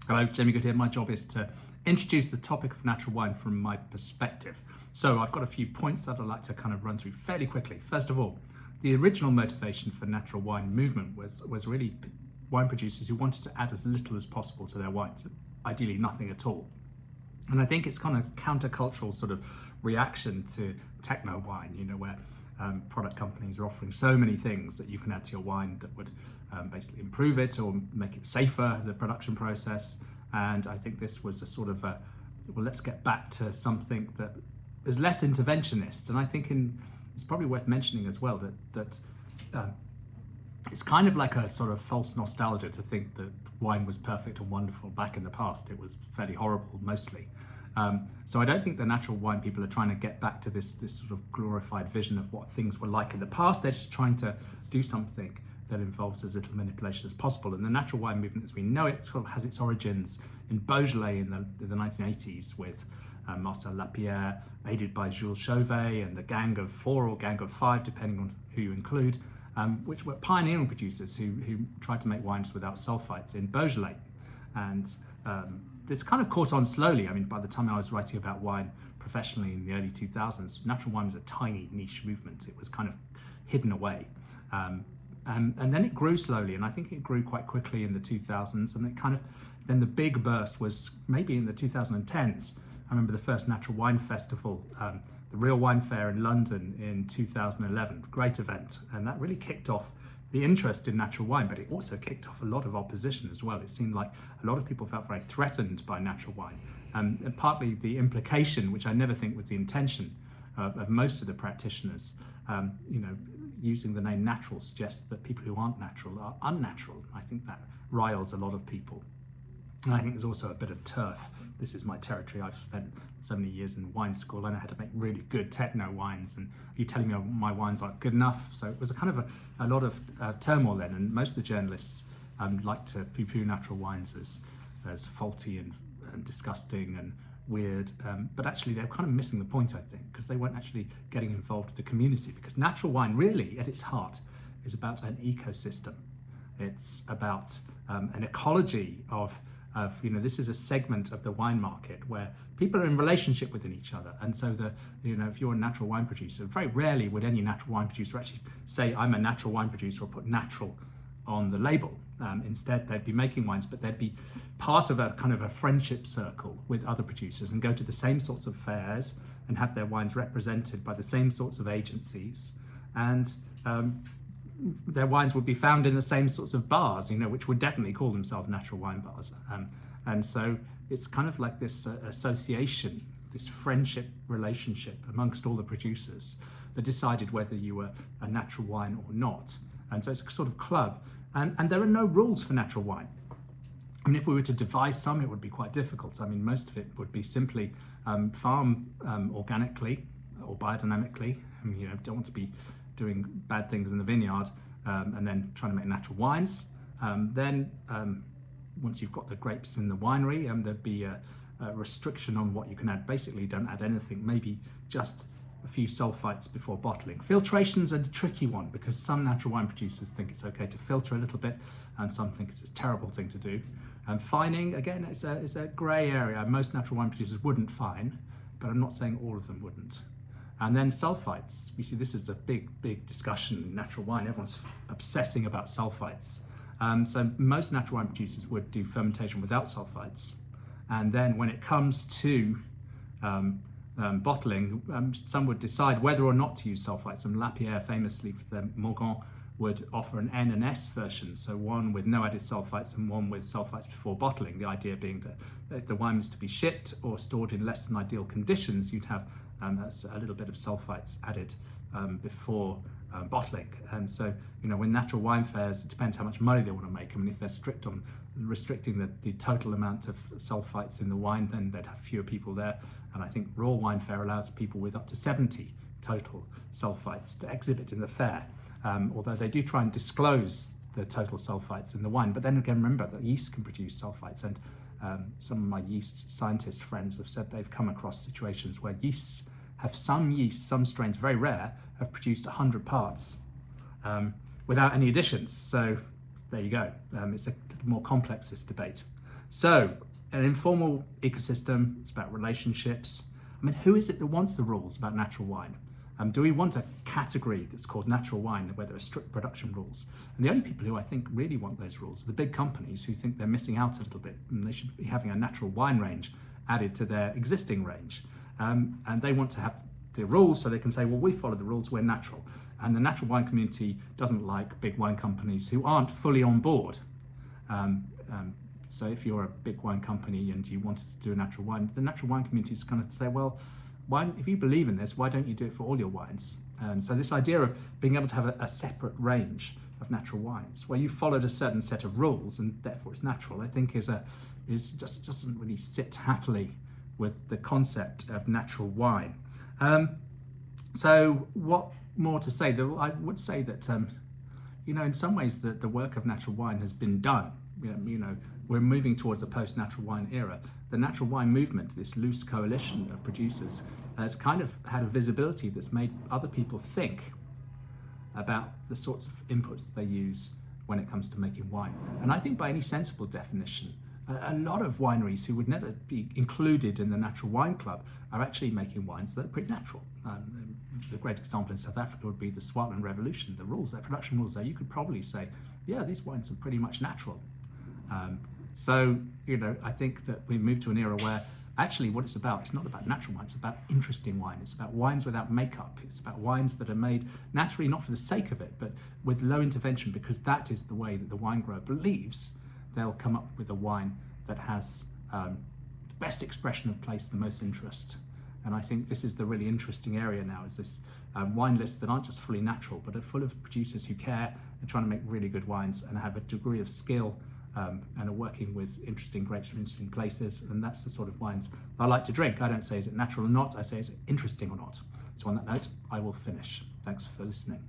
Hello, Jamie Goode here. My job is to introduce the topic of natural wine from my perspective. So I've got a few points that I'd like to kind of run through fairly quickly. First of all, the original motivation for natural wine movement was really wine producers who wanted to add as little as possible to their wines, ideally nothing at all. And I think it's kind of countercultural sort of reaction to techno wine, you know, where product companies are offering so many things that you can add to your wine that would basically improve it or make it safer, the production process. And I think this was a sort of well, let's get back to something that is less interventionist. And I think it's probably worth mentioning as well that it's kind of like a sort of false nostalgia to think that wine was perfect and wonderful back in the past. It was fairly horrible mostly. So I don't think the natural wine people are trying to get back to this sort of glorified vision of what things were like in the past. They're just trying to do something that involves as little manipulation as possible. And the natural wine movement as we know it sort of has its origins in Beaujolais in the 1980s with Marcel Lapierre, aided by Jules Chauvet and the Gang of Four or Gang of Five, depending on who you include, which were pioneering producers who tried to make wines without sulfites in Beaujolais. And this kind of caught on slowly. I mean, by the time I was writing about wine professionally in the early 2000s, natural wine was a tiny niche movement. It was kind of hidden away. And then it grew slowly, and I think it grew quite quickly in the 2000s, and it kind of, then the big burst was maybe in the 2010s. I remember the first Natural Wine Festival, the Real Wine Fair in London in 2011, great event, and that really kicked off the interest in natural wine, but it also kicked off a lot of opposition as well. It seemed like a lot of people felt very threatened by natural wine, and partly the implication, which I never think was the intention of most of the practitioners, you know, using the name natural suggests that people who aren't natural are unnatural. I think that riles a lot of people. And I think there's also a bit of turf. This is my territory. I've spent so many years in wine school. I know how to make really good techno wines, and are you telling me my wines aren't good enough? So it was a kind of a lot of turmoil then, and most of the journalists like to poo-poo natural wines as faulty and disgusting and weird, but actually they're kind of missing the point, I think, because they weren't actually getting involved with the community, because natural wine really at its heart is about an ecosystem. It's about an ecology of you know, this is a segment of the wine market where people are in relationship within each other. And so you know, if you're a natural wine producer, very rarely would any natural wine producer actually say, I'm a natural wine producer, or put natural on the label. Instead, they'd be making wines, but they'd be part of a kind of a friendship circle with other producers and go to the same sorts of fairs and have their wines represented by the same sorts of agencies. And their wines would be found in the same sorts of bars, you know, which would definitely call themselves natural wine bars. And so it's kind of like this association, this friendship relationship amongst all the producers that decided whether you were a natural wine or not. And so it's a sort of club. And there are no rules for natural wine. I mean, if we were to devise some, it would be quite difficult. I mean, most of it would be simply farm organically or biodynamically. I mean, you know, don't want to be doing bad things in the vineyard and then trying to make natural wines. Then once you've got the grapes in the winery, there'd be a restriction on what you can add. Basically, don't add anything, maybe just a few sulfites before bottling. Filtration's a tricky one because some natural wine producers think it's okay to filter a little bit and some think it's a terrible thing to do. And fining, again, it's a grey area. Most natural wine producers wouldn't fine, but I'm not saying all of them wouldn't. And then sulfites. You see, this is a big discussion in natural wine. Everyone's obsessing about sulfites. So most natural wine producers would do fermentation without sulfites. And then when it comes to bottling, some would decide whether or not to use sulfites. And Lapierre famously for the Morgon would offer an N and S version, so one with no added sulfites and one with sulfites before bottling. The idea being that if the wine was to be shipped or stored in less than ideal conditions, you'd have a little bit of sulfites added before bottling. And so, you know, when natural wine fairs, it depends how much money they want to make. I mean, if they're strict on restricting the total amount of sulfites in the wine, then they'd have fewer people there. And I think Raw Wine Fair allows people with up to 70 total sulfites to exhibit in the fair, although they do try and disclose the total sulfites in the wine. But then again, remember that yeast can produce sulfites, and some of my yeast scientist friends have said they've come across situations where some strains, very rare, have produced 100 parts without any additions. So there you go. It's a little more complex, this debate. So an informal ecosystem, it's about relationships. I mean, who is it that wants the rules about natural wine? Do we want a category that's called natural wine where there are strict production rules? And the only people who I think really want those rules are the big companies who think they're missing out a little bit and they should be having a natural wine range added to their existing range. And they want to have the rules so they can say, well, we follow the rules, we're natural. And the natural wine community doesn't like big wine companies who aren't fully on board. So if you're a big wine company and you wanted to do a natural wine, the natural wine community is going to say, well, if you believe in this, why don't you do it for all your wines? And so this idea of being able to have a separate range of natural wines where you followed a certain set of rules and therefore it's natural, I think just doesn't really sit happily with the concept of natural wine. So what more to say? I would say that in some ways the work of natural wine has been done. We're moving towards a post-natural wine era. The natural wine movement, this loose coalition of producers, kind of had a visibility that's made other people think about the sorts of inputs they use when it comes to making wine. And I think by any sensible definition, a lot of wineries who would never be included in the Natural Wine Club are actually making wines that are pretty natural. The great example in South Africa would be the Swartland Revolution. The rules, their production rules there, you could probably say, yeah, these wines are pretty much natural. So I think that we move to an era where actually what it's not about natural wine, it's about interesting wine. It's about wines without makeup. It's about wines that are made naturally, not for the sake of it, but with low intervention, because that is the way that the wine grower believes they'll come up with a wine that has the best expression of place, the most interest. And I think this is the really interesting area now, is this wine lists that aren't just fully natural, but are full of producers who care and trying to make really good wines and have a degree of skill and are working with interesting grapes from interesting places. And that's the sort of wines I like to drink. I don't say is it natural or not, I say is it interesting or not. So on that note, I will finish. Thanks for listening.